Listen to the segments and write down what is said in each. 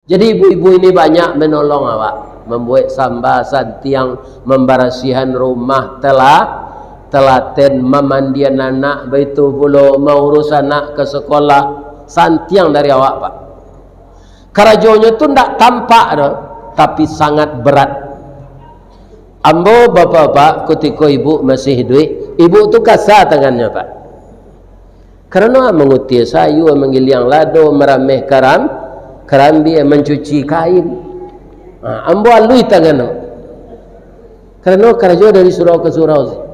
Jadi ibu-ibu ini banyak menolong awak, membuat sambasan tiang, membersihan rumah, telaten memandian anak, begitu pula mengurus anak ke sekolah, santiang dari awak pak. Kerajonya tu tak tampak dah, tapi sangat berat. Ambo bapak-bapak ketika ibu masih hidup, ibu tu kasar tangannya pak. Kerana mengutir sayu, menggiliang lado, merameh kerambi, mencuci kain. Ambo alui tangannya. Kerana kerajo dari surau ke surau.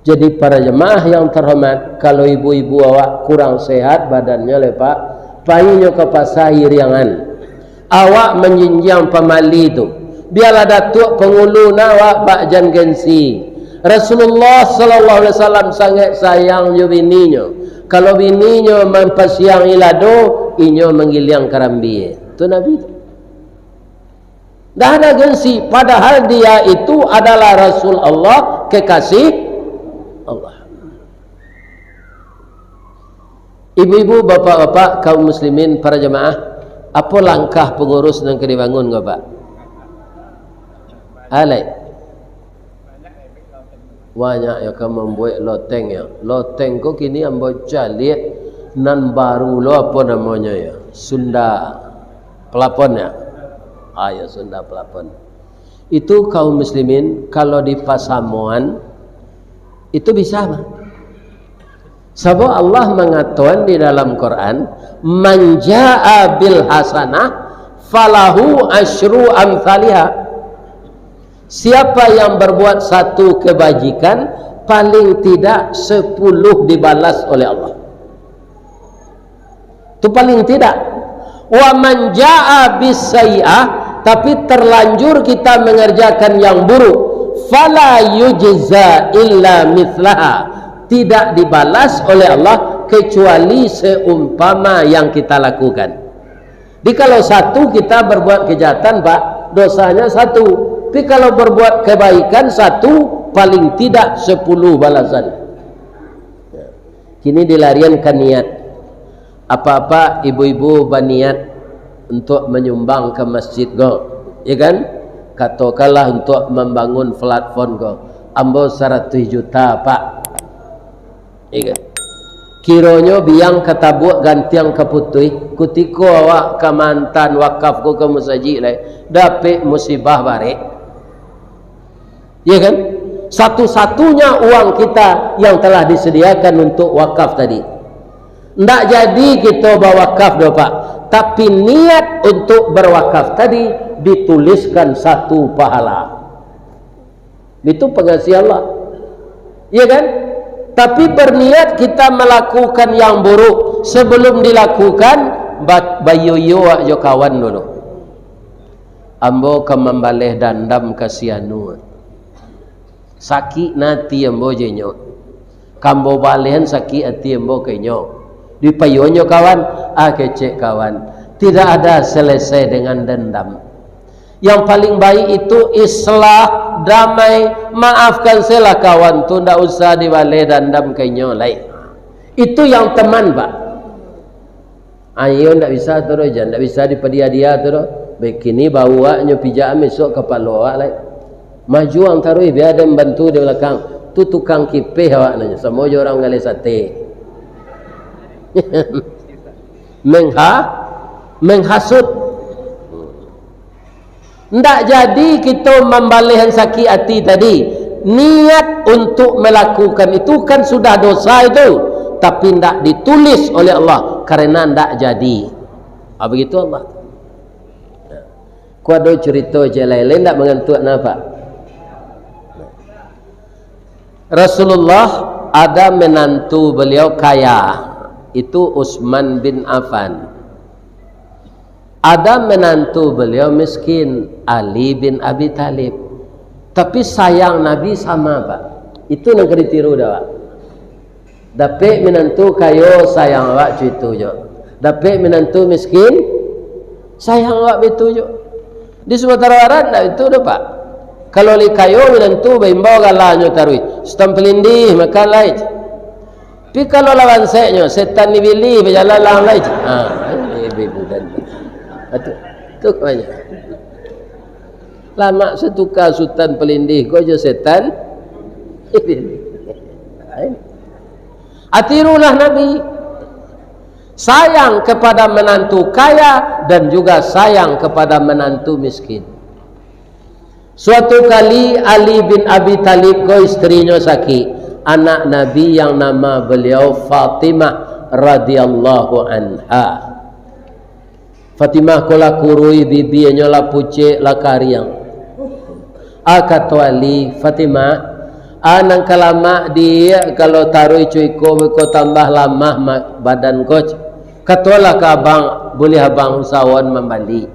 Jadi para jemaah yang terhormat, kalau ibu-ibu awak kurang sehat badannya lepak, payunya ke pasar iriangan. Awak menjinjang pemali itu. Biarlah datuk pengulu awak pak jan gengsi. Rasulullah sallallahu alaihi wasallam sangat sayang jo bininya. Kalau bininya mempasiang ilado, inyo menggiliang karambi. Itu Nabi itu. Dah ada gengsi, padahal dia itu adalah Rasul Allah, kekasih Allah. Ibu-ibu, bapak-bapak, kaum muslimin, para jemaah, apa langkah pengurus yang kena dibangun ke pak? Alai. Banyak yang akan membuat loteng ya. Loteng kok kini ambo caliat nan baru lo apa namanya ya? Sunda pelapon ya. Ya Sunda pelapon. Itu kaum muslimin kalau di Pasamuan itu bisa mah. Sebab Allah mengatakan di dalam Quran, man jaa bil hasanah falahu asyru amsalihha. Siapa yang berbuat satu kebajikan, paling tidak 10 dibalas oleh Allah. Itu paling tidak. Wa man jaa bis sayyi'ah, tapi terlanjur kita mengerjakan yang buruk, fala yujza illa mithlaha, tidak dibalas oleh Allah kecuali seumpama yang kita lakukan. Jadi kalau satu kita berbuat kejahatan pak, dosanya satu. Tapi kalau berbuat kebaikan satu, paling tidak 10 balasan. Kini dilariankan niat. Apa-apa ibu-ibu berniat untuk menyumbang ke masjid go, ya kan? Katakanlah untuk membangun platform go, ambo 100 juta pak, ya kan? Kiranya biang ketabuk gantiang keputih, kutiko awak ke mantan wakaf ko ke masjid lai, dapat musibah barek. Ya kan? Satu-satunya uang kita yang telah disediakan untuk wakaf tadi. Tidak jadi kita berwakaf doa pak, tapi niat untuk berwakaf tadi dituliskan satu pahala. Itu pengasih Allah. Ya kan? Tapi berniat kita melakukan yang buruk, sebelum dilakukan bayu-yu jo kawan dulu. Ambo ke membaleh dandam kasianu. Sakit nanti ambo jenyo. Kambo balehan sakit hati ambo kenyo. Di payonyo kawan, kecek kawan. Tidak ada selesai dengan dendam. Yang paling baik itu islah, damai, maafkan saya kawan tu, ndak usah dibalik dendam kenyo lain. Itu yang teman pak. Ayo ndak bisa tu rojan, ndak bisa dipedia-dia tu roh. Begini bawa nyo pijak esok kepala awak lain. Maju ang taruh biar ada membantu di belakang. Tu tukang kipih awak nanya. Semua orang ngalih sate. Menghasut. Ndak jadi kita membalihan sakit hati tadi. Niat untuk melakukan itu kan sudah dosa itu, tapi ndak ditulis oleh Allah karena ndak jadi. Begitu Allah. Ku ada cerita je lain ndak mengantuk napa. Rasulullah ada menantu beliau kaya, itu Utsman bin Affan. Ada menantu beliau miskin, Ali bin Abi Thalib. Tapi sayang Nabi sama pak. Itu nak ditiru dah. Dapat menantu kayo sayang awak itu je. Dapat menantu miskin sayang awak itu je. Di Sumatera Barat tak itu dah pak. Kalau li kayo menantu baimbau galanyo tarui. Stamplindi makan lain. Tapi kalau lawan seknya setan ni pilih berjalan lang lain. ibu dan itu banyak. Lama setukar sultan pelindih kau je setan. Atirulah Nabi. Sayang kepada menantu kaya dan juga sayang kepada menantu miskin. Suatu kali Ali bin Abi Talib ko istrinya sakit, anak Nabi yang nama beliau Fatimah radhiyallahu anha. Fatimah ko la kurui bibinya la pucik la kariang. Kata Ali, Fatimah anang kalama dia kalau taruh cuy ko tambah lama badan ko. Katalah ke abang, boleh abang usahawan membalik.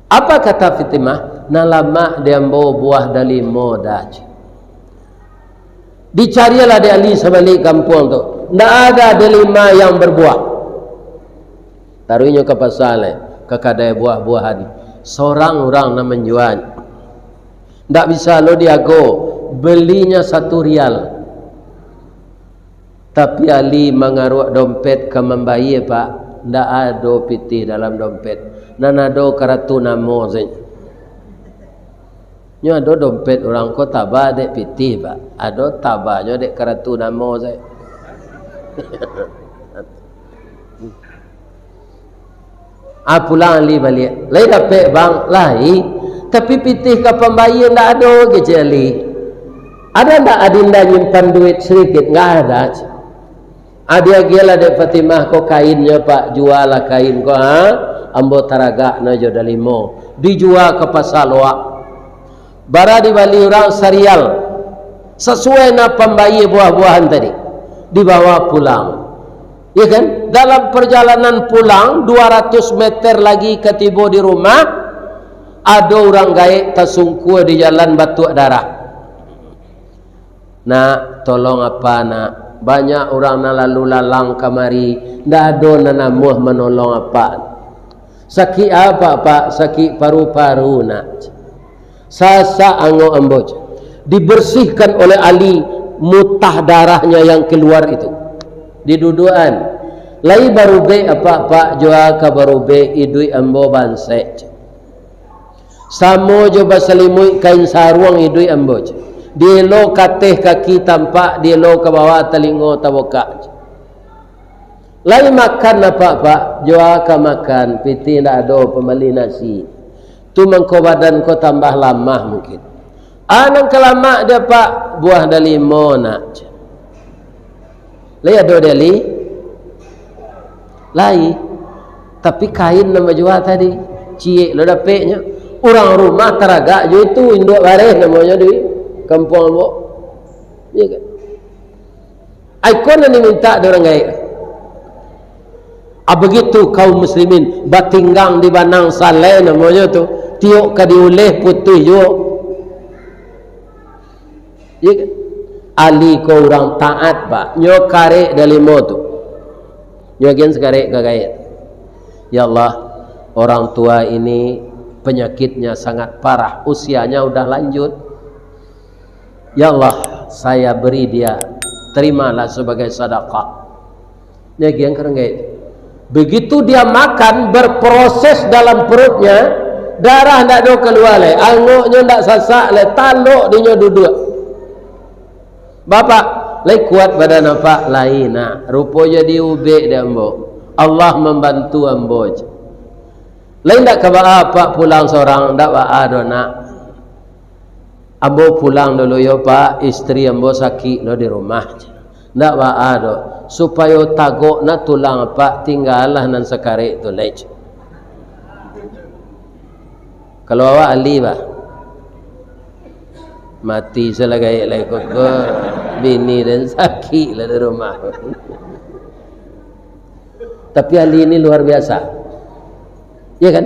Apa kata Fatimah? Nalama dia bawa buah dari moda. Dicarilah dia Ali sebalik kampung tu. Tak ada delima yang berbuah. Taruhnya ke pasar ke kedai buah-buahan. Seorang orang nak menjual. Tak bisa lo diago. Belinya 1 rial. Tapi Ali mengaruh dompet ke membayi pak. Tak ada piti dalam dompet. Nana do karatu namo saja. Nyo ada dompet orang ko tabah dek piti pak. Ada tabahnya dek karatu namo saja. Pulang Ali balik. Lai dapat bang lai. Tapi piti ke pembayi tak ada ke Ali. Ada tak adinda nyimpan duit sedikit? Enggak ada. Dia gila dek Fatimah ko kainnya pak, jual lah kain ko ambo taraga na jo dalimo dijual ke pasar luak bara di bali orang serial sesuai na pembayi buah-buahan tadi dibawa pulang, ya kan? Dalam perjalanan pulang 200 meter lagi ketiba di rumah ada orang gaib tersungkur di jalan batuk darah. Nak tolong apa nak? Banyak orang nak lalu lalang kamari, ndak ada nanamuh menolong apa. Sakit apa pak? Sakit paru-paru nak. Sasa ango amboj. Dibersihkan oleh Ali mutah darahnya yang keluar itu. Diduduan. Lai baru be apa pak jual ka baru be idui ambo bansek. Samo jo basalimui kain sarung idui amboj. Dia lo kateh kaki tampak, dia lo ke bawah telingo taboka. Lai makan apa pak? Jual ke makan, piti tak ada pembeli nasi. Tu mengko badan ko tambah lama mungkin. Anang kelama dia pak buah dari nak. Lai ada dali? Lai. Tapi kain nama jual tadi, cie lo dapetnya. Orang rumah teragak jo itu induk bareh namanya di kampung ambo. Ya kan? Ikon ni minta dia orang gaib. Begitu kaum muslimin batinggang di Banang Saleh namanya tu, tiok ka diuleh putih jo. Ya kan? Ali ko orang taat pak, nyo karek dari mo tu. Nyo gen sekarek ka gaib. Ya Allah, orang tua ini penyakitnya sangat parah, usianya udah lanjut. Ya Allah, saya beri dia, terimalah sebagai sedekah. Dia yang kerenggai. Begitu dia makan, berproses dalam perutnya, darah tidak ada keluar le, anguknya tidak sasak le, taluk dia duduk. Bapak, lai kuat badan apa? Lain nak, rupa jadi ubek dia ambo. Allah membantu ambo. Lain tak kaba apa pulang seorang, tak ada nak. Ambo pulang dulu yo pak, istri ambo sakit no di rumah. Ndak ada supaya tagok na tulang pak tinggallah nan sekarek tu lej. Kalau awak Ali bah mati selagai lego bini dan sakit lah di rumah. Tapi Ali ini luar biasa, ya kan?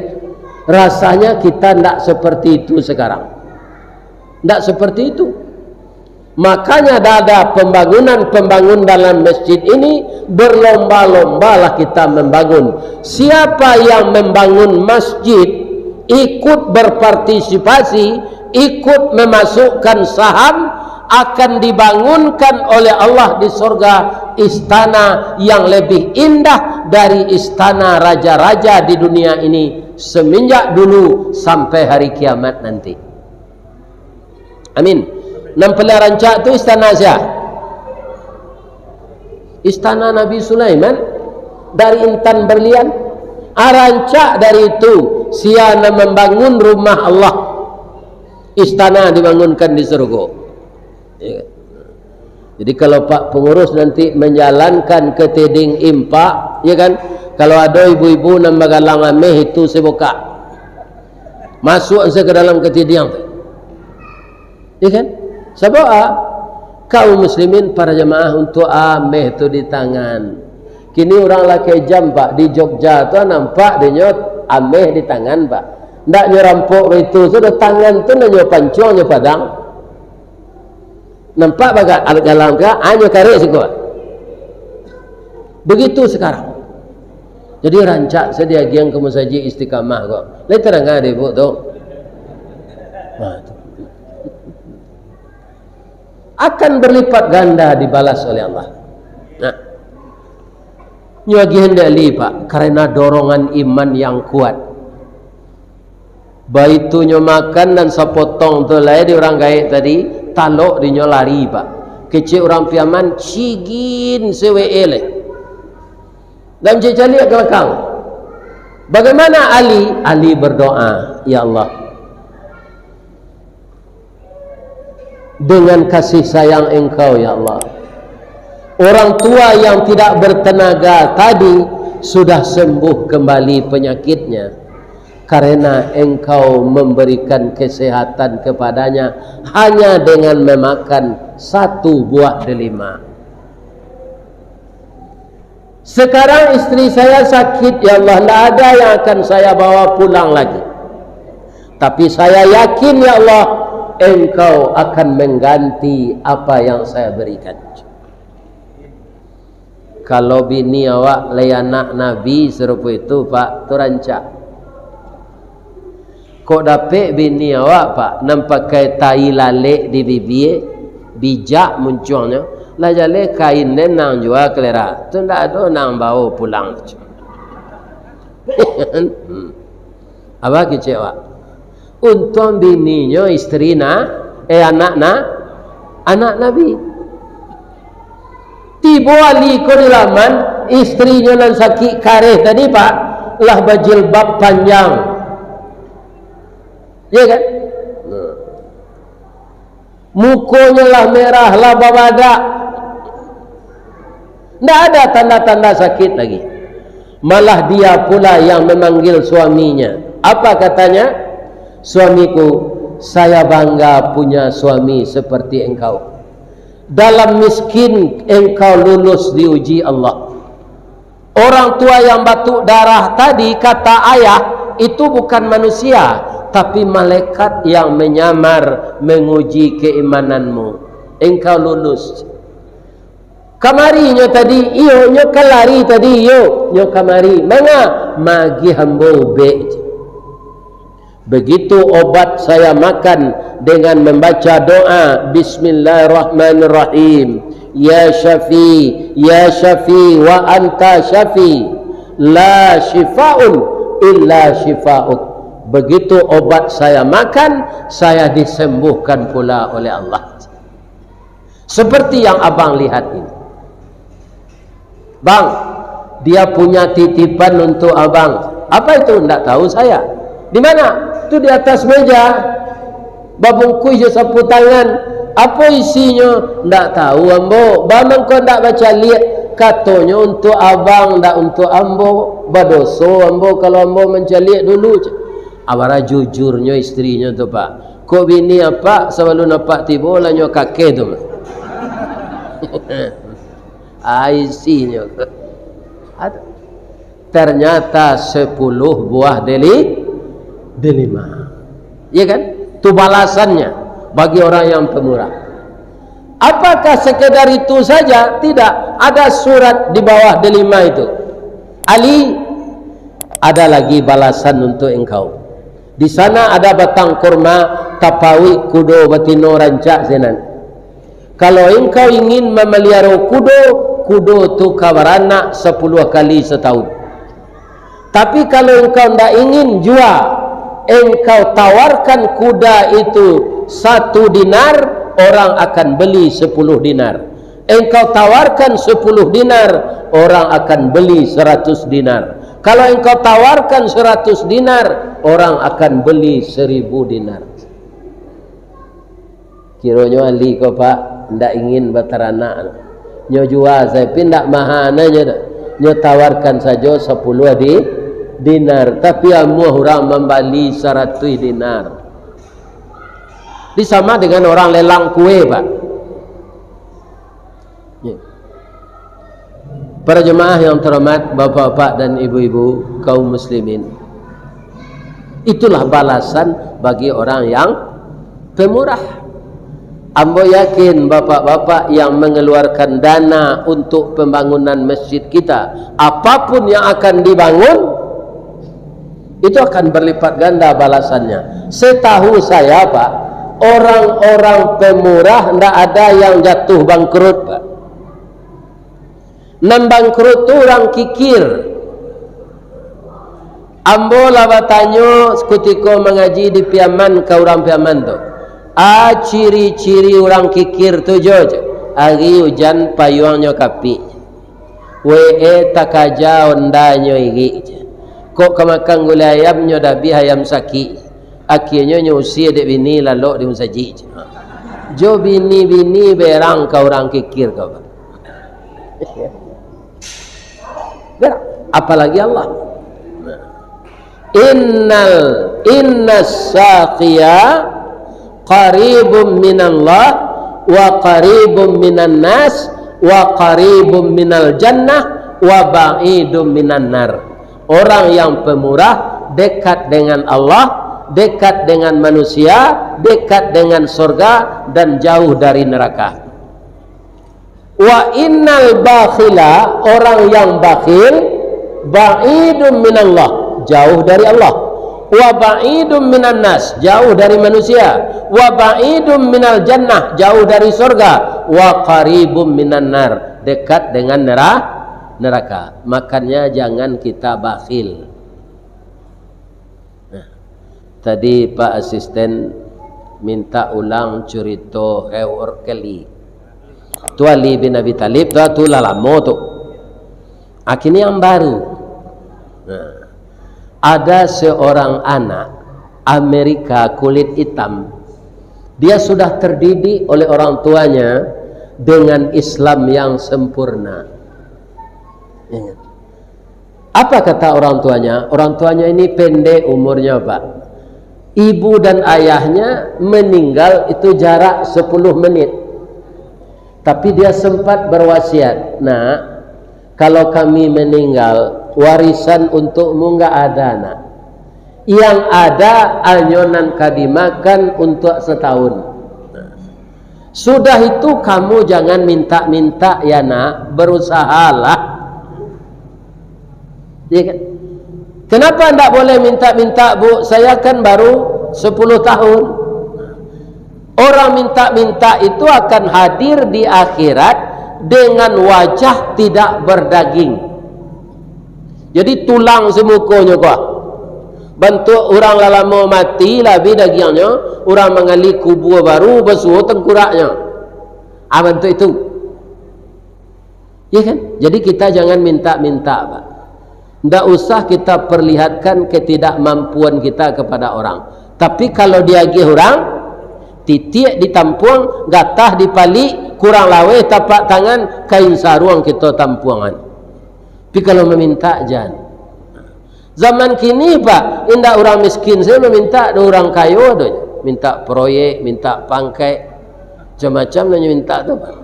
Rasanya kita ndak seperti itu sekarang. Tidak seperti itu. Makanya ada pembangunan dalam masjid ini, berlomba-lombalah kita membangun. Siapa yang membangun masjid ikut berpartisipasi, ikut memasukkan saham, akan dibangunkan oleh Allah di surga istana yang lebih indah dari istana raja-raja di dunia ini semenjak dulu sampai hari kiamat nanti. Amin. Nam pela rancak tu istana siapa? Istana Nabi Sulaiman dari intan berlian. Rancak dari itu siapa membangun rumah Allah. Istana dibangunkan di surga. Ya. Jadi kalau Pak pengurus nanti menjalankan keteding impak, ya kan? Kalau ada ibu-ibu nak bagalang ameh itu saya buka. Masuk saya ke dalam keteding. Ya kan? Sebab kaum muslimin para jemaah untuk ameh itu di tangan. Kini orang laki jam Pak di Jogja tu nampak dia nyot ameh di tangan Pak. Ndak nyerampok itu sudah tangan tu nak pancong padang. Nampak bagat alat galang ke hanya karek sekuat. Begitu sekarang. Jadi rancak sedia giang ke masjid Istiqamah kok. Lain terang ada ibu tu. Akan berlipat ganda dibalas oleh Allah. Nah. Nyagi hendak li Pak karena dorongan iman yang kuat. Baitunya makan dan sepotong tu lain di orang gaib tadi. Talok dinyo lari Pak. Kecil orang piaman cigin sewele. Dan jejali ke belakang. Bagaimana Ali? Ali berdoa, ya Allah, dengan kasih sayang Engkau ya Allah, orang tua yang tidak bertenaga tadi sudah sembuh kembali penyakitnya. Karena Engkau memberikan kesehatan kepadanya hanya dengan memakan satu buah delima. Sekarang istri saya sakit, ya Allah, tidak ada yang akan saya bawa pulang lagi. Tapi saya yakin ya Allah, Engkau akan mengganti apa yang saya berikan. Kalau bini awak layanak Nabi serupa itu Pak, tu rancak. Kok dapet bini awak Pak nampakai tai lalek di bibir, bijak munculnya, lah jale kain nang jual kelera. Tu ndak ada nang bawa pulang. Apa kecewa? Untung bininya istri anak Nabi. Tiba ali ko di laman, istrinya nan sakit kareh tadi Pak, lah bajilbab panjang. Ya kan? Mukonya lah merah, lah babadak. Tidak ada tanda-tanda sakit lagi. Malah dia pula yang memanggil suaminya. Apa katanya? Suamiku, saya bangga punya suami seperti engkau. Dalam miskin engkau lulus diuji Allah. Orang tua yang batuk darah tadi kata ayah itu bukan manusia, tapi malaikat yang menyamar menguji keimananmu. Engkau lulus. Kamari nyo tadi, iyo nyo kalari tadi, iyo nyo kamari. Mana magi hambo be. Begitu obat saya makan dengan membaca doa Bismillahirrahmanirrahim. Ya Syafi, Ya Syafi wa anta Syafi, la shifa'un illa shifa'uk. Begitu obat saya makan, saya disembuhkan pula oleh Allah. Seperti yang abang lihat ini. Bang, dia punya titipan untuk abang. Apa itu? Tidak tahu saya. Di mana? Itu di atas meja. Babungkus je sapu tangan. Apa isinya? Tidak tahu ambo. Bamang kau tidak baca lihat. Katanya untuk abang, tidak untuk ambo. Badoso ambo kalau ambo mencaliak dulu. Awara jujurnya istrinya tu Pak. Kok bini apa? Selalu nampak tiba lah nyo kakek tu. Isinya ternyata 10 buah delima. Ya kan? Itu balasannya bagi orang yang pemurah. Apakah sekedar itu saja? Tidak. Ada surat di bawah delima itu. Ali, ada lagi balasan untuk engkau. Di sana ada batang kurma tapawi kudo batino rancak senan. Kalau engkau ingin memelihara kudo, kudo tu kau beranak 10 kali setahun. Tapi kalau engkau tidak ingin jual, engkau tawarkan kuda itu 1 dinar, orang akan beli 10 dinar. Engkau tawarkan 10 dinar, orang akan beli 100 dinar. Kalau engkau tawarkan 100 dinar, orang akan beli 1000 dinar. Kiranya ali kau pak, tidak ingin berteranak. Nyo jual saya pindah mahana nyo tawarkan saja 10 dinar. Tapi amu orang membeli 100 dinar. Ini sama dengan orang lelang kue pak. Para jemaah yang terhormat, bapak-bapak dan ibu-ibu kaum muslimin, itulah balasan bagi orang yang pemurah. Ambo yakin bapak-bapak yang mengeluarkan dana untuk pembangunan masjid kita, apapun yang akan dibangun, itu akan berlipat ganda balasannya. Setahu saya pak, orang-orang pemurah tidak ada yang jatuh bangkrut pak. Bangkrut tu orang kikir. Ambo lah bertanya ketika mengaji di Piaman ke orang Piaman tu, ciri-ciri orang kikir tu je. Hari hujan payungnya kapi, takaja ondanya iri je. Kok kemakan gula ayamnya dah bi ayam saki, akhirnya nyusi dek bini lalu di musaji je. Jo bini berang kau orang kikir kau. Apalagi Allah. Innas saqiya qaribum minallah wa qaribum minan nas wa qaribum minal jannah wa ba'idum minan nar. Orang yang pemurah dekat dengan Allah, dekat dengan manusia, dekat dengan surga dan jauh dari neraka. Wa innal bakhila, orang yang bakhil, ba'idum minallah, jauh dari Allah. Wa ba'idum minan nas, jauh dari manusia. Wa ba'idum minal jannah, jauh dari surga. Wa qaribum minan nar, dekat dengan neraka. Makanya jangan kita bakhil. Nah, tadi Pak Asisten minta ulang cerita Hewar Kali. Tu Ali bin Abi Talib tu lama tu. Akhirnya yang baru. Nah, ada seorang anak Amerika kulit hitam. Dia sudah terdidik oleh orang tuanya dengan Islam yang sempurna. Apa kata orang tuanya? Orang tuanya ini pendek umurnya pak. Ibu dan ayahnya meninggal itu jarak 10 menit. Tapi dia sempat berwasiat, nak, kalau kami meninggal, warisan untukmu enggak ada nak. Yang ada anyonan kadimakan untuk setahun. Sudah itu kamu jangan minta-minta ya nak, berusahalah. Ya kan? Kenapa tidak boleh minta-minta bu? Saya kan baru 10 tahun. Orang minta-minta itu akan hadir di akhirat dengan wajah tidak berdaging. Jadi tulang semukanya kok. Bentuk orang lama mati lebih dagingnya, orang mengali kubur baru bersuhu tengkoraknya. Bentuk itu. Ya kan? Jadi kita jangan minta-minta, Pak. Tidak usah kita perlihatkan ketidakmampuan kita kepada orang. Tapi kalau diagih orang, titik ditampuang, gatah dipalik, kurang lawe tapak tangan, kain sarung kita tampuangan. Tapi kalau meminta jangan. Zaman kini pak, indah orang miskin saya meminta, ada orang kaya tu, minta proyek, minta pangkai, macam-macam nanya minta tu pak.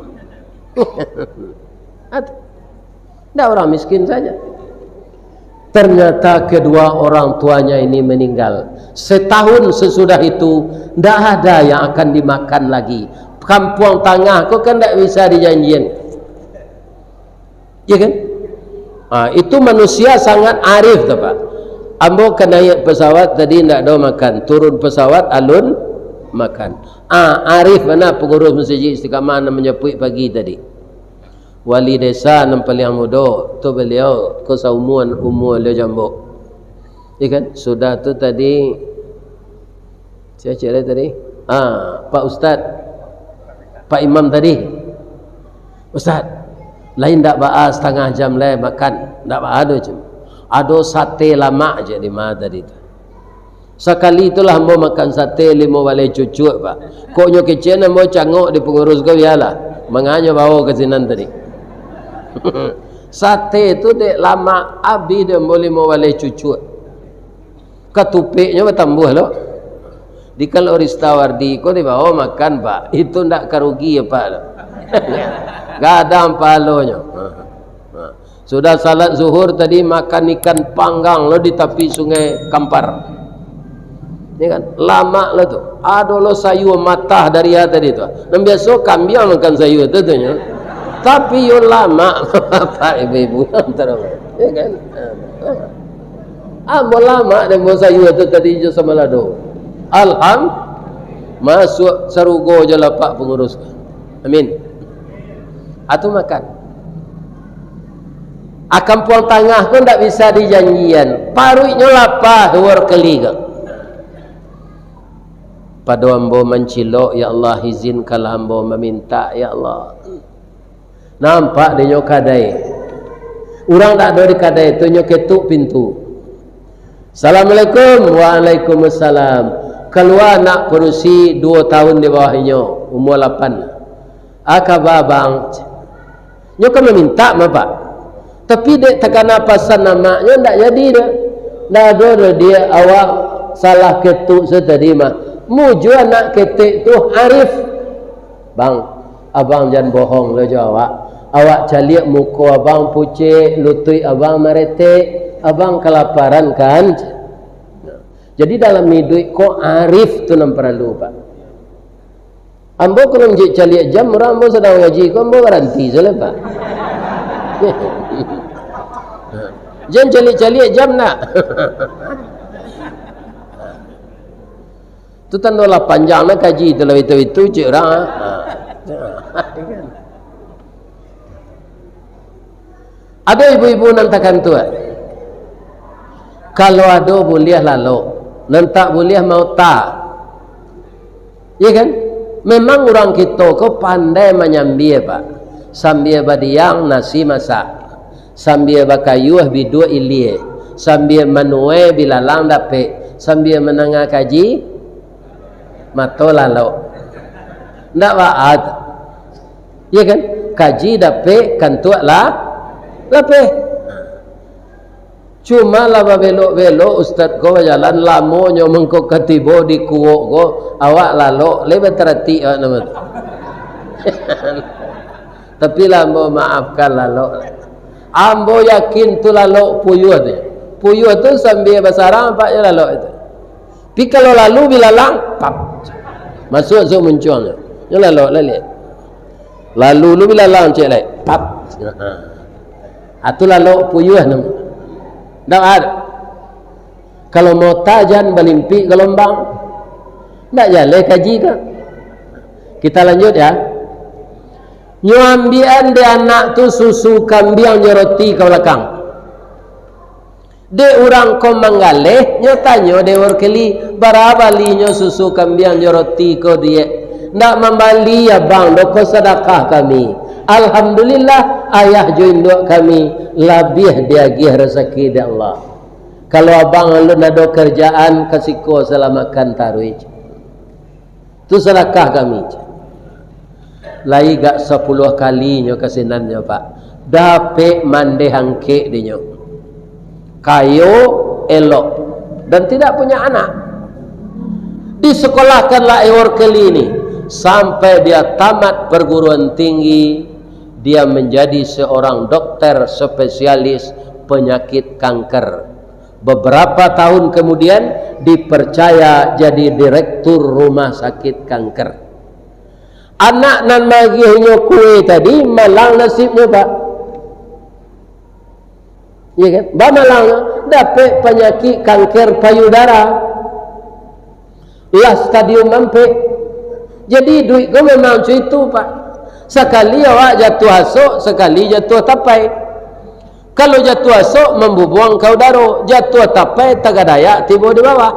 Indah orang miskin saja. Ternyata kedua orang tuanya ini meninggal. Setahun sesudah itu, tidak ada yang akan dimakan lagi. Kampung tengah, kau kan tidak bisa dijanjikan. Ya kan? Itu manusia sangat arif tu pak. Ambo kan naik pesawat tadi tidak ada makan, turun pesawat alun makan. Arif mana pengurus masjid Istiqamah namanya Puik pagi tadi. Wali desa yang paling muda tu beliau kesaumuan umur beliau jambok. Ya kan? Sudah tu tadi siapa tadi? Pak Ustaz, Pak Imam tadi. Ustaz, lain tak bahas setengah jam lah makan, tak bahas ada je. Ada sate lama je di mana tadi tu. Sekali itulah mau makan sate 5 balai cucuk pak. Koknya kecil mau cangok di pengurus kau biarlah. Menganya bawa ke sinan tadi. Sate itu dek lama habis dia boleh 5 balai cucuk. Ketupiknya bertambuh loh. Di kalau Ristawardi kau dibawa makan pak. Itu ndak kerugi ya pak. Gadang palonya. Sudah salat zuhur tadi makan ikan panggang lo di tepi sungai Kampar. Ini kan lama lah tu. Ada lo sayur matah dari tadi tu. Dan biasa kambing makan sayur tu nya. Tapi yo lama Pak ibu-ibu antara. Ya kan? Ambo lama dan mau sayur tu tadi je sama lado. Masuk sarugo je lah Pak pengurus. Amin. Atau makan. Kampung tengah pun tak bisa dijanjian. Paruiknya lapah luar kali ke. Pada ambo mencilok, ya Allah izinkanlah ambo meminta, ya Allah. Nampak dia nyokadai. Orang tak ada di kadai tu nyoketuk pintu. Assalamualaikum. Waalaikumsalam. Keluar nak perusi 2 tahun di bawahnya, umur 8. Akaba bang. Nyoka meminta apa? Tapi dek takana pasan namanya ndak jadi dah. Ndak ada dia awak salah ketuk setadi mah. Muju anak ketik tu Arif. Bang, abang jangan bohong lo jawab. Awak caliak muka abang pucik, lutut abang meretek, abang kelaparan kan? Jadi dalam hidup kau Arif tu nam perlu pak. Ambo kalau menjadi caliak jam, orang ambo sedang ngaji, kau ambo garanti salah pak. Jangan caliak jam nak. Tu tanda lah panjang nak kaji tu lah itu cik orang. Ada ibu-ibu nantakan tu. Kalau ada boleh lalu, nantak boleh mau tak. Ya kan? Memang orang kita kau pandai menyambil pak. Sambil badiang nasi masak, sambil bakayuh bidu ilie, sambil menue bilalang dapet, sambil menengah kaji mato lalu. Ndak waad. Ya kan? Kaji dapet kantuak lah dapet. Cuma lah belok-belok ustaz kau jalan lamonyo mengko ketibo di kuok ko awak lalu lebih terhati nama tu. Tapi lah ambo maafkan lalu. Ambo yakin tu lalu puyuh tu. Puyuh tu sambil basarang paknya lalu itu. Tapi kalau lalu bilalang pap. Masuk muncul. Yang lalu lali. Lalu lu bilalang cek lai pap. Atu lalu puyuh nama. Tak ada. Kalau mau tajan belimpi gelombang, tak jalan kaji kan? Kita lanjut ya. Nyuambian de anak tu susu kambing roti ke belakang. De orang ko manggaleh nyotanyo de workeli barabalinya susu kambing roti ko dia. Ndak membali ya bang doko sedekah kami. Alhamdulillah ayah joinduk kami lebih diagih rezeki dari Allah. Kalau abang lu nado kerjaan kasiko selamakan taruh. Tu sedekah kami. Lai gak 10 kali nyo kesinannya pak. Dape mande hangke dinyo. Kayo elok dan tidak punya anak. Disekolahkanlah ewar kali ini sampai dia tamat perguruan tinggi. Dia menjadi seorang dokter spesialis penyakit kanker. Beberapa tahun kemudian dipercaya jadi direktur rumah sakit kanker. Anak nan magihnya kue tadi malang nasibnya pak. Ya kan? Ba malang dapat penyakit kanker payudara. lah stadium mampek. Jadi duit kau memang macam itu pak. Sekali awak jatuh asuk, sekali jatuh tapai. Kalau jatuh asuk membubuang kau daro, jatuh tapai tagadaya tiba di bawah.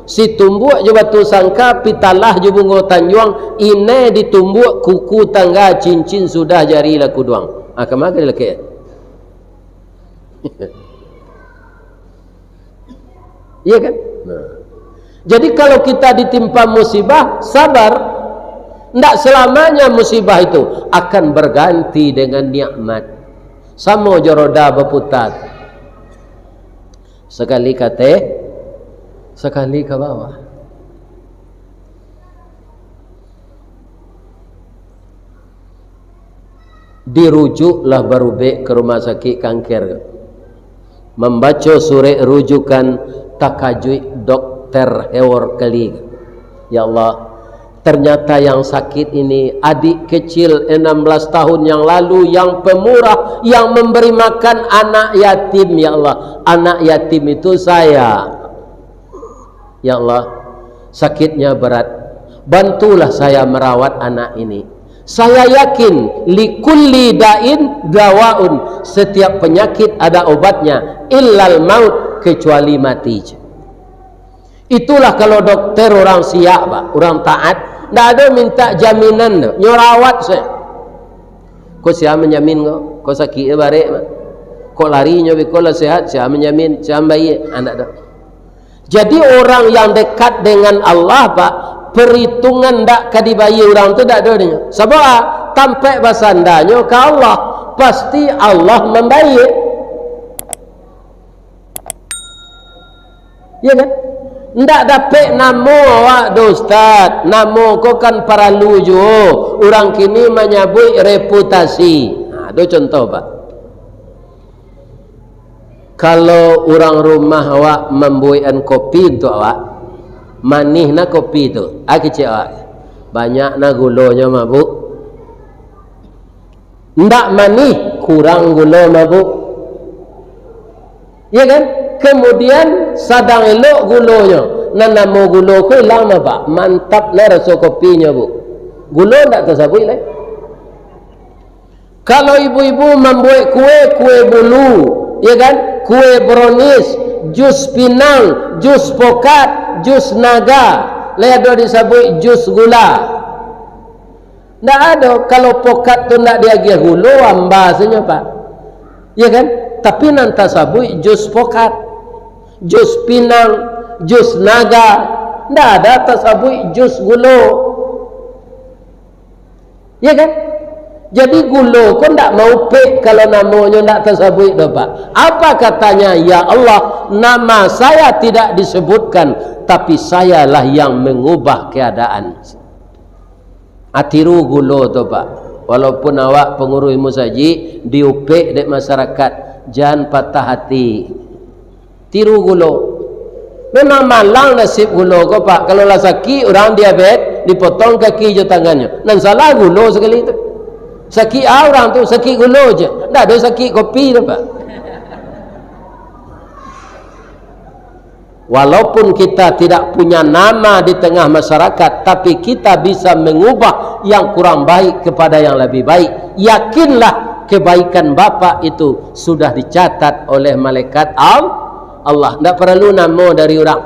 Si tumbuk je batu sangka, pitalah je bunga tanjuang, ini ditumbuk kuku tangga cincin sudah jari laku duang. Kemana dia laki? Iya kan? Nah. Jadi kalau kita ditimpa musibah, sabar. Tidak selamanya musibah itu akan berganti dengan nikmat. Sama je roda berputar. Sekali ke atas, sekali ke bawah. Dirujuklah barubek ke rumah sakit kanker. Membaca surat rujukan takajui dokter hewar kali. Ya Allah, ternyata yang sakit ini adik kecil 16 tahun yang lalu yang pemurah, yang memberi makan anak yatim. Ya Allah, anak yatim itu saya. Ya Allah, sakitnya berat, bantulah saya merawat anak ini. Saya yakin likulli da'in dawaun, setiap penyakit ada obatnya, illal maut, kecuali mati. Itulah kalau dokter orang siap pak, orang taat. Tak ada minta jaminan, nyorawat saya. Kau siapa menjamin kau? Kau sakit barek mak. Kau lari nyobi kau lah sehat, siapa menjamin? Siapa bayi? Anak dah. Jadi orang yang dekat dengan Allah pak, perhitungan tak kadibayi orang tu tak ada dia. Sebab tampak basandanya ke Allah, pasti Allah membaik. Ya kan? Ndak dapat nama awak do ustaz. Nama kau kan para luju. Orang kini menyebut reputasi. Itu contoh pak. Kalau orang rumah awak membuatkan kopi untuk awak, manis na kopi tu, kecil awak, banyak na gulanya mabuk. Ndak manis, kurang gula mabuk. Ya kan? Kemudian sadang elok gulanya, nama gula ku lama pak, mantap lah rasa kopinya bu. Gula tak tersabui lah. Kalau ibu-ibu membuat kue bulu, ya kan, kue brownies, jus pinang, jus pokat, jus naga, ledo disabui jus gula. Tak ada. Kalau pokat tu nak dia gula, ambasnya pak, ya kan. Tapi nanti sabui jus pokat, jus pinang, jus naga, tidak ada tasabui jus gula. Ya kan? Jadi gula kau tidak mau pek kalau namanya tidak tasabui tu pak. Apa katanya? Ya Allah, nama saya tidak disebutkan, tapi sayalah yang mengubah keadaan. Atiru gula tu pak. Walaupun awak pengurus musaji diupek dek masyarakat, jangan patah hati. Tiru gula. Memang malang nasib gula kau pak. Kalau lah sakit orang diabetes, dipotong kaki je tangannya. Dan salah gula sekali itu. Sakit orang tu sakit gula je. Tak ada sakit kopi tu pak. Walaupun kita tidak punya nama di tengah masyarakat, tapi kita bisa mengubah yang kurang baik kepada yang lebih baik. Yakinlah kebaikan bapa itu sudah dicatat oleh malaikat Allah. Tidak perlu nama dari orang.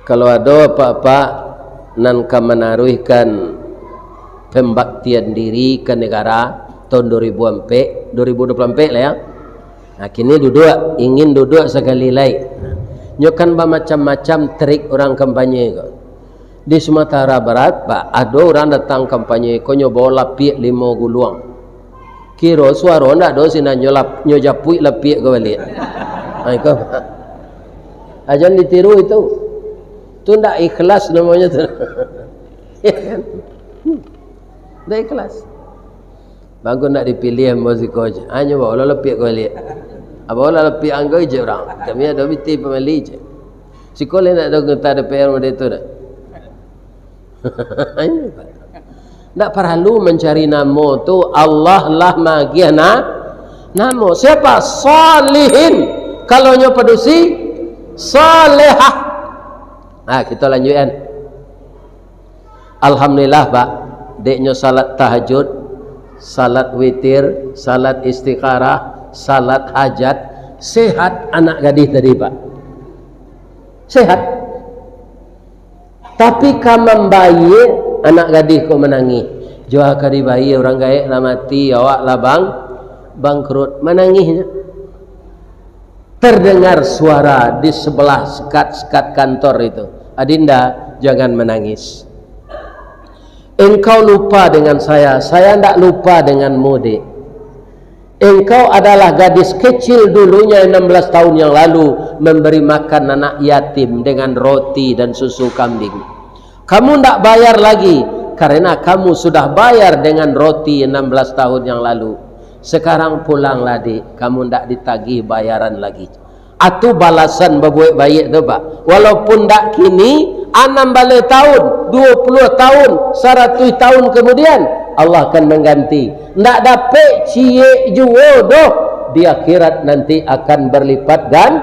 Kalau ada apa-apa nan menaruhkan pembaktian diri ke negara tahun 2024 lah ya. Nah, kini ingin duduk sekali lagi. Nyokan macam-macam trik orang kampanye kok. Di Sumatera Barat pak, ada orang datang kampanye kok nyoba lapik 5 guluang. Kira suara ndak do sina nyojapui lapik ke balik. Ai kau. Ajan ditiru itu. Tu ndak ikhlas namanya tu. Ya kan? Ndak ikhlas. Bagus nak dipilih musiko je. Hanya bawa lapik ke balik. Apa lapik anggai je orang. Kami ada biti pemali je. Sekolah nak ada kita ada PR model tu dah. Tak perlu mencari nama tu. Allah lah magiana nama. Siapa? Salihin. kalau nyo padusi salihah. Nah, kita lanjutkan. Alhamdulillah Pak, deknyo salat tahajud, salat witir, salat istikharah, salat hajat, sehat anak gadis tadi Pak. Sehat. Tapi kamam bayi anak gadis kok menangis. Jual kadi bayi orang gaek lah mati, awak lah bangkrut, menangisnya. Terdengar suara di sebelah sekat kantor itu. Adinda, jangan menangis. Engkau lupa dengan saya tidak lupa denganmu, Dek. Engkau adalah gadis kecil dulunya 16 tahun yang lalu memberi makan anak yatim dengan roti dan susu kambing. Kamu tidak bayar lagi karena kamu sudah bayar dengan roti 16 tahun yang lalu. Sekarang pulanglah, Dek, kamu tidak ditagih bayaran lagi. Atau balasan berbuat baik tu Pak. Walaupun tak kini 16 tahun, 20 tahun, 100 tahun kemudian Allah akan mengganti. Tak dapat cie jodoh di akhirat nanti akan berlipat gan.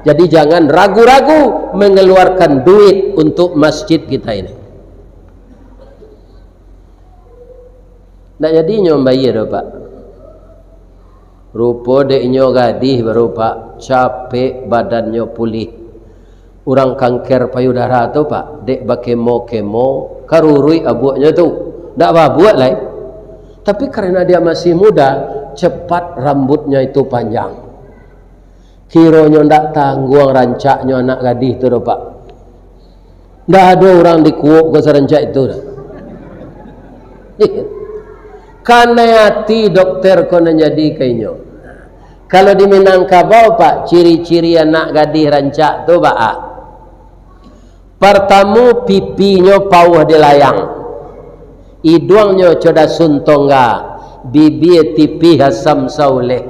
Jadi jangan ragu-ragu mengeluarkan duit untuk masjid kita ini. Tak jadi nyombayi dah Pak. Rupa deknyo gadis baru Pak, capek badannya pulih. Orang kanker payudara tu Pak, dek bakemo karurui abuaknya tu. Tak apa buat lah. Tapi karena dia masih muda, cepat rambutnya itu panjang. Kiranya tak tangguang rancaknya anak gadis tu dah Pak. Tak ada orang dikuuk ke serancak itu dah. Karena hati dokter kena jadi kayaknya. Kalau di Minangkabau Pak, ciri-ciri anak gadis rancak tu Pak. Pertama pipinya pauh di layang, hidungnya coda suntongga, bibir tipih asam sauleh,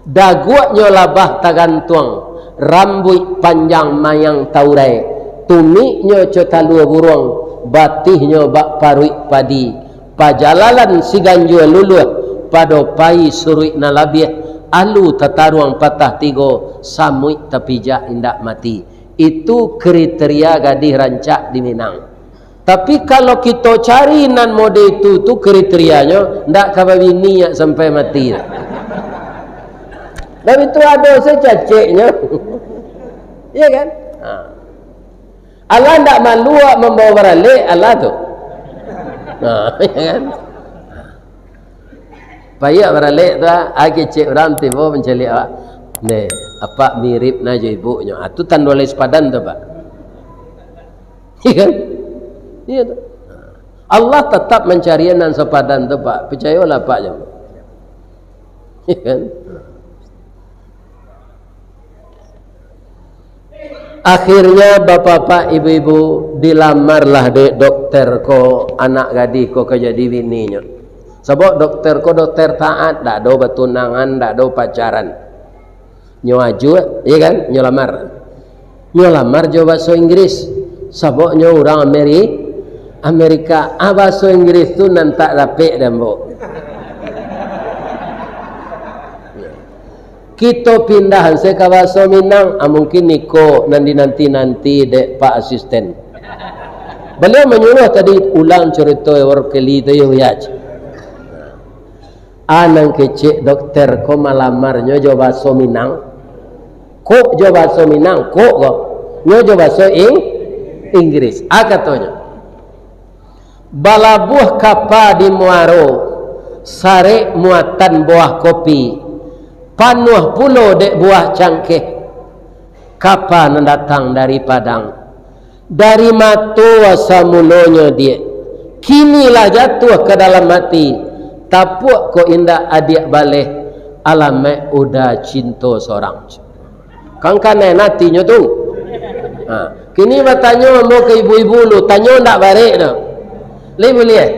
daguaknya labah tagantuang, rambut panjang mayang taurai, tumiknya cota lua burung, batihnya bak paruik padi, pajalalan si ganjua luluh, padopai suruik nalabiah, alu tataruang patah tigo, samuik tapijak indak mati. Itu kriteria gadis rancak di Minang. Tapi kalau kita cari nan mode itu kriterianya ndak kababini ya sampai mati. Dan itu ada secaceknya. Iya kan? Allah ndak malu membawa barale Allah tu. Iya kan? Payah barale tu agi cek orang tiba mencari ne apa mirip na je ibunya. Itu tanda oleh sepadan tu Pak. Iya kan? Iya tu. Allah tetap mencari nan sepadan tu Pak. Percayalah Pak je. Iya kan? Akhirnya bapak-bapak, ibu-ibu dilamarlah dek dokter ko anak gadis ko kejadi bininya. Sebab dokter ko dokter taat, tak ada bertunangan, tak ada pacaran. Nyo aju, ya kan? Nyo lamar jo bahasa Inggris. Sebab nyo orang Amerika. Bahasa Inggris tu nan tak dapat dah mbok. Kita pindah saya ke bahasa Minang, mungkin niko nanti dek Pak Asisten. Beliau menyuruh tadi ulang cerita warkeli tu ya. Anang kecik dokter ko malamarnya jo bahasa Minang. Kok jo bahasa Minang, kok nyo jo bahasa Inggris. Katanya. Balabuh kapa di Muaro, sare muatan buah kopi. Panuh pulo dek buah cangkeh. Kapan datang dari Padang, dari matu wasa mulonya dia. Kinilah jatuh ke dalam mati. Tapuk ko indah adik balik. Alamek udah cinta seorang. Kang kanai natinya tu. Kini bertanya mau ke ibu-ibu lu, tanya ndak balik dah. Lihat.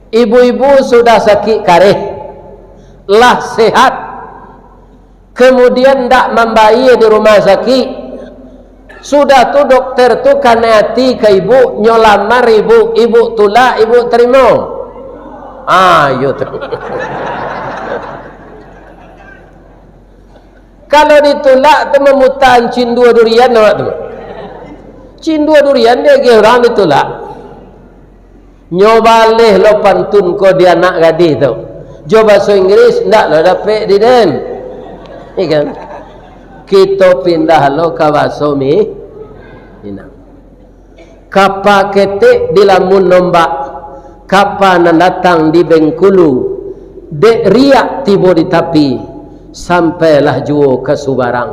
Ibu-ibu sudah sakit kareh. Lah sehat, kemudian tak membayi di rumah sakit. Sudah tu dokter tu karena hati ke ibu, nyolamar ibu tolak, ibu terima. Yo tu. Kalau ditolak tu memutan cin dua durian awak tu. Cin dua durian dia ke orang ditolak. Nyobalih lo pantun ko dia anak gadis tu. Jo bahasa Inggeris ndak lo dapat di den. Ikan. Kita pindah lo ke bahasa Minang. Kapa ketik di lamun nombak, kapa nan datang di Bengkulu, dek riak tibo di tapi, sampailah juo ke Subarang.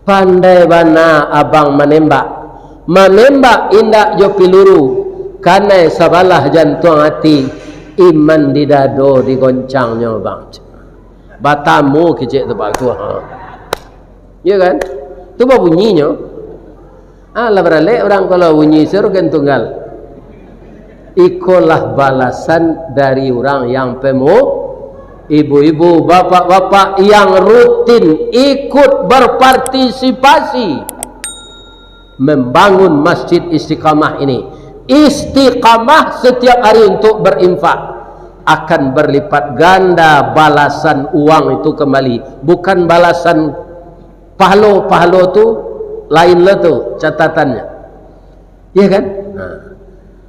Pandai bana abang menembak indak jo piluru, karena sabalah jantung hati, iman di dado digoncangnya bang. Batamu kecik tu bang tu, ya kan? Tu apa bunyinya? Lah beralek orang kalau bunyi serukan tunggal. Ikolah balasan dari orang yang ibu-ibu, bapak-bapak yang rutin ikut berpartisipasi membangun Masjid Istiqamah ini. Istiqamah setiap hari untuk berinfak, akan berlipat ganda balasan uang itu kembali. Bukan balasan pahala tu lain lah tu catatannya, ya kan?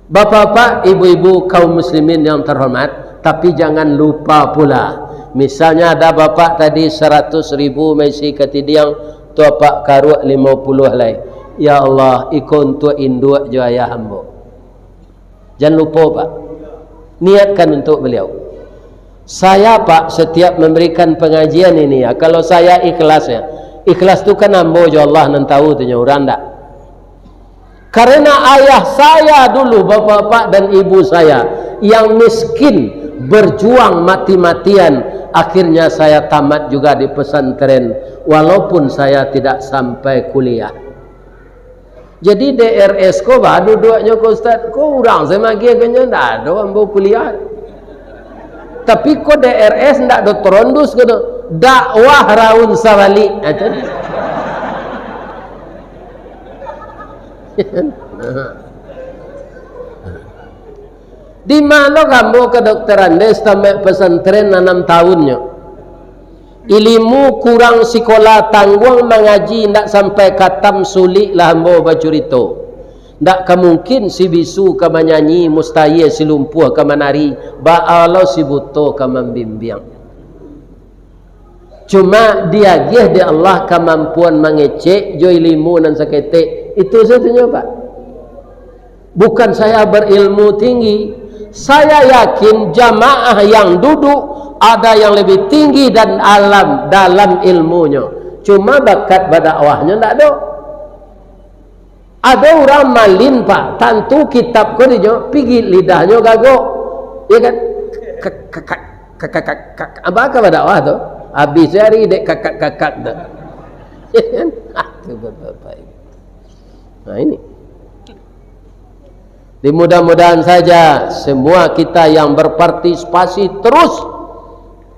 Bapak-bapak, ibu-ibu, kaum muslimin yang terhormat, tapi jangan lupa pula, misalnya ada bapak tadi 100,000 mesti ketidiang tu apa karuk 50 lai. Ya Allah, ikon tu induk jo ayah hamba. Jangan lupa pak, niatkan untuk beliau. Saya pak setiap memberikan pengajian ini ya, kalau saya ikhlasnya, ikhlas tu kan ambo jo Allah nan tahu tu orang tak. Karena ayah saya dulu, bapak-bapak dan ibu saya yang miskin berjuang mati-matian, akhirnya saya tamat juga di pesantren walaupun saya tidak sampai kuliah. Jadi DRS ko ba duduknya ko ustaz, ko urang saya magi agaknya ndak ada ambo kuliah. Tapi ko DRS ndak do terondus ko dakwah raun sawali aja. Di mana kamu kedokteran des sampai pesantren 6 tahunnya, ilmu kurang sekolah tanggung mengaji ndak sampai katam sulik lah ambo bacurito. Ndak kemungkin si bisu ke menyanyi, mustahil si lumpuh ke menari, ba'alau si buto ke membimbing. Cuma dia gih di Allah kemampuan mengecek jo ilmu dan seketik itu saja pak. Bukan saya berilmu tinggi, saya yakin jamaah yang duduk ada yang lebih tinggi dan alam dalam ilmunya, cuma bakat berdakwahnya tidak ada. Ada orang malin pak, tentu kitab ko dia pergi lidahnya gagok, ya kan? Apa berdakwah tu? Habis hari dek kakak dah. Nah ini. Mudah-mudahan saja semua kita yang berpartisipasi terus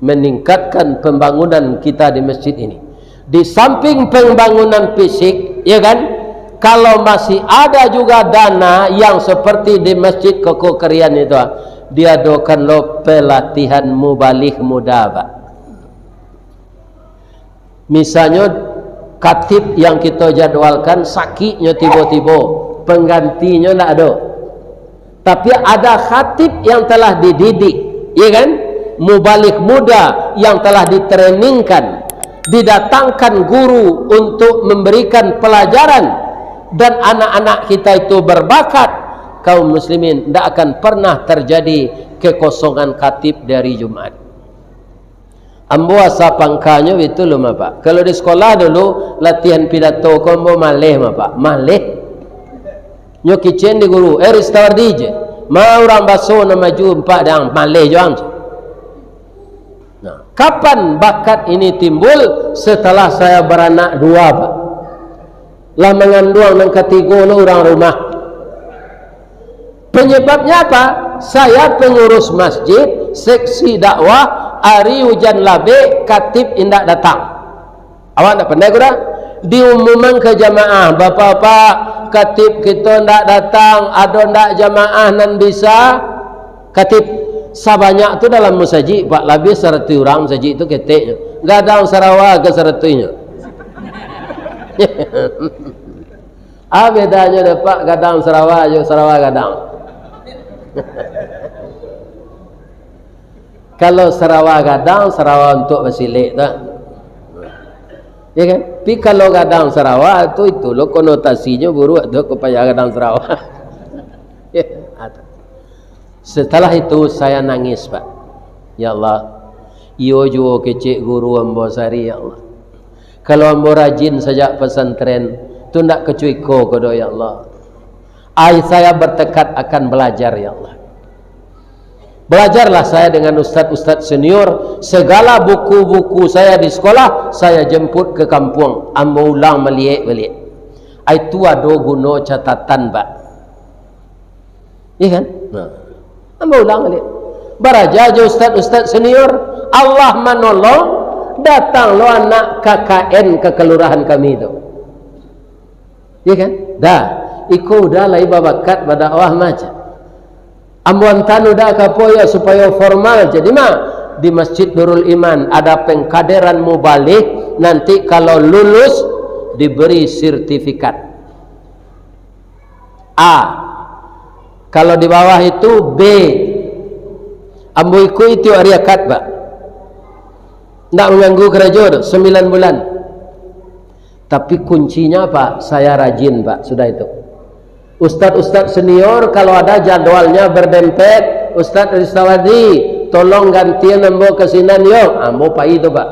meningkatkan pembangunan kita di masjid ini. Di samping pembangunan fisik, ya kan? Kalau masih ada juga dana yang seperti di Masjid Koko Kerian itu, diadakan lo pelatihan mubalik muda pak. Misalnya katib yang kita jadwalkan sakitnya tiba-tiba, penggantinya tidak ada. Tapi ada khatib yang telah dididik, ya kan? Mubalik muda yang telah ditreningkan, didatangkan guru untuk memberikan pelajaran, dan anak-anak kita itu berbakat, kaum muslimin tidak akan pernah terjadi kekosongan khatib dari Jumat. Ambo asa pangkanya itu loh pak. Kalau di sekolah dulu latihan pidato kombo maleh pak, maleh. Nyo kitchen di guru, restore DJ. Mau orang baso na maju empat dan maleh joang. Nah, kapan bakat ini timbul? Setelah saya beranak 2 pak. Lah mengandung dan ketiga lo orang rumah. Penyebabnya apa? Saya pengurus masjid, seksi dakwah, hari hujan labe, katib indak datang. Awak tak pandai ke dah? Diumumkan ke jamaah, bapak-bapak, katib kita ndak datang, ada ndak jamaah nan bisa katib sabanyak tu dalam musajid pak, lebih 100 orang musajid tu keteknya, enggak ada Sarawak ke 100-nya. Bedanya dapat gadang Sarawak je Sarawak gadang. Kalau Sarawak gadang, Sarawak untuk bersilik tak? Ya kan? Tapi kalau gadang Sarawak itu lo konotasinya buruk tu kepada gadang Sarawak. Setelah itu saya nangis, Pak. Ya Allah, iyo juo kecik guru ambo sari, ya Allah. Kalau ambo rajin sejak pesantren, tu ndak kecuiko kodo, ya Allah. Saya bertekad akan belajar, ya Allah. Belajarlah saya dengan ustaz-ustaz senior. Segala buku-buku saya di sekolah saya jemput ke kampung, ambo ulang balik. Itu ada guna catatan, Pak. Iya kan? Nah, ambo ulang balik. Baraja je ustaz-ustaz senior, Allah menolong, datang lo anak KKN ke kelurahan kami itu. Iya kan? Dah, iku udah lah ibabakat pada Allah macam. Ambuan tanu dah kapoya supaya formal. Jadi di Masjid Nurul Iman ada pengkaderan mubalik, nanti kalau lulus diberi sertifikat A. Kalau di bawah itu B. Ambu iku itu ariakat, Pak. Nak mengganggu kerajaan 9 bulan. Tapi kuncinya, Pak, saya rajin, Pak. Sudah itu. Ustaz-ustaz senior kalau ada jadwalnya berdempet, Ustaz Rizawadi tolong gantian ambo kesinan yo, ambo pai itu, Pak.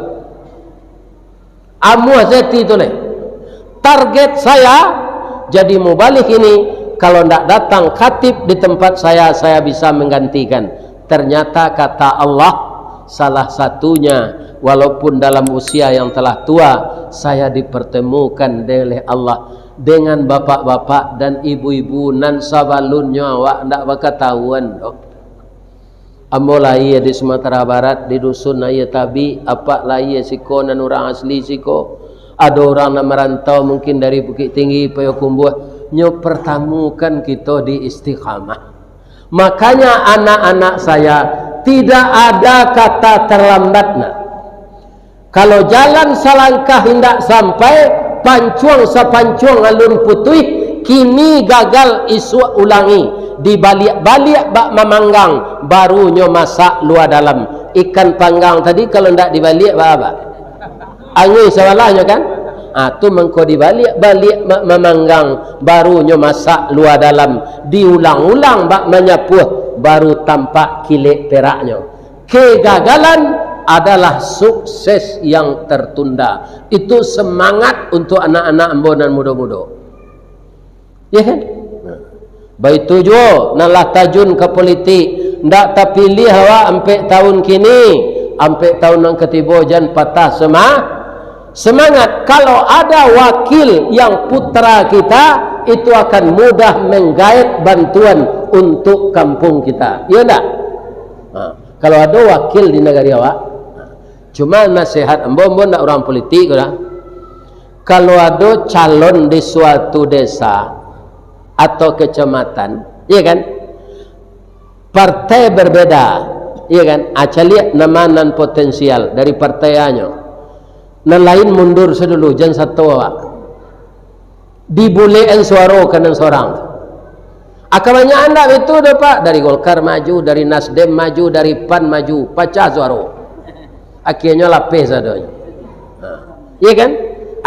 Amu azeti itu leh. Target saya jadi mubalik ini, kalau ndak datang khatib di tempat saya bisa menggantikan. Ternyata kata Allah, salah satunya walaupun dalam usia yang telah tua, saya dipertemukan oleh Allah dengan bapak-bapak dan ibu-ibu nan sabalunnya awak ndak bakatahuan dok. Ambo lai di Sumatera Barat di dusun aya tabi apa lai siko nan orang asli siko. Ada orang yang merantau mungkin dari Bukit Tinggi Payakumbuh, nyo pertemukan kita di Istiqamah. Makanya anak-anak saya tidak ada kata terlambatnya. Kalau jalan selangkah hendak sampai, pancuang sepancuang alun putih, kini gagal isu ulangi. Dibalik-balik bak memanggang, barunya masak luar dalam. Ikan panggang tadi kalau hendak dibalik apa? Angin sewalahnya kan? Tu mengko dibalik-balik memanggang, barunya masak luar dalam. Diulang-ulang bak menyapuh, baru tampak kilik peraknya. Kegagalan adalah sukses yang tertunda. Itu semangat untuk anak-anak ambo dan muda-muda. Ya kan? Baik tujuh nalah tajun ke politik, ndak terpilih awak sampai tahun kini, sampai tahun yang ketiga jan patah semangat. Kalau ada wakil yang putra kita, itu akan mudah menggait bantuan untuk kampung kita. Ya enggak? Kalau ada wakil di negara awak, cuma nasihat ambo ndak orang politik dah. Kalau ada calon di suatu desa atau kecamatan, ya kan? Partai berbeda, ya kan? Lihat nama nan potensial dari partainya. Nan lain mundur sedulu, jangan satu awak. Dibulein suara kanan seorang. Akamanya anda itu dapat dari Golkar maju, dari Nasdem maju, dari PAN maju, pecah suara. Akhirnya lapis adanya. Iya kan?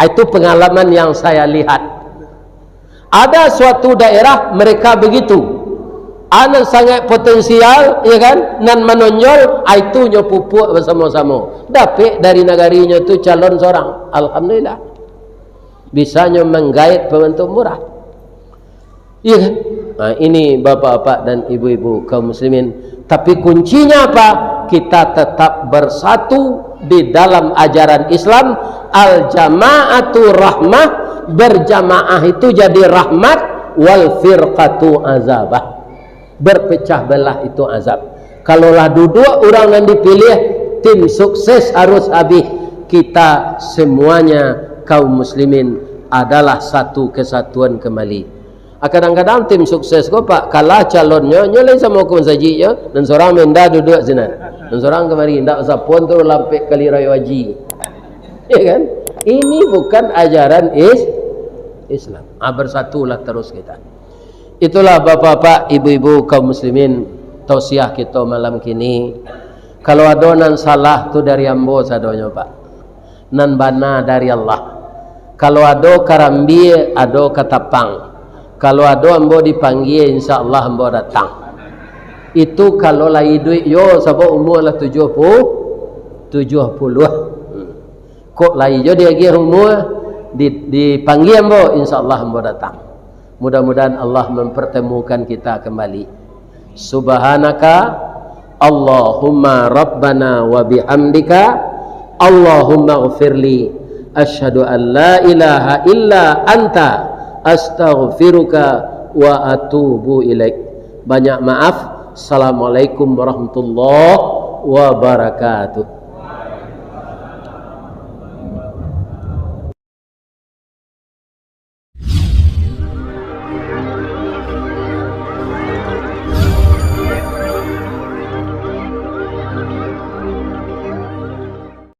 Itu pengalaman yang saya lihat. Ada suatu daerah mereka begitu. Anak sangat potensial, ya kan? Nan menonjol, itu nyo pupuk bersama-sama. Dapat dari negarinya itu calon seorang. Alhamdulillah. Bisanya menggait pembantu murah. Iya kan? Ini bapak-bapak dan ibu-ibu kaum muslimin. Tapi kuncinya apa? Kita tetap bersatu di dalam ajaran Islam. Al-jama'atu rahmah, berjamaah itu jadi rahmat, wal firqatu azabah, berpecah belah itu azab. Kalaulah duduk orang yang dipilih, tim sukses harus habis. Kita semuanya kaum muslimin adalah satu kesatuan kembali. Kadang-kadang tim sukses ko pak kalah calonnya nyoleh sama hukum sajinya, dan seorang menda duduk sana, dan seorang kemari ndak usah pun tu lampik kali raya haji, ya kan? Ini bukan ajaran Islam. Bersatulah terus kita. Itulah bapak-bapak, ibu-ibu kaum muslimin, tausiah kita malam kini. Kalau ada nan salah tu dari ambo sadonya pak, nan bana dari Allah. Kalau ada karambi, ada katapang. Kalau ada ambo dipanggil, insya Allah ambo datang. Itu kalau lagi duit yo sabab umur lah 70. Kok lagi jo dia gih umur dipanggil ambo, insya Allah ambo datang. Mudah-mudahan Allah mempertemukan kita kembali. Subhanaka Allahumma rabbana wa bihamdika Allahumma ghfirli asyhadu an la ilaha illa anta astaghfiruka wa atubu ilaik. Banyak maaf. Assalamualaikum warahmatullahi wabarakatuh.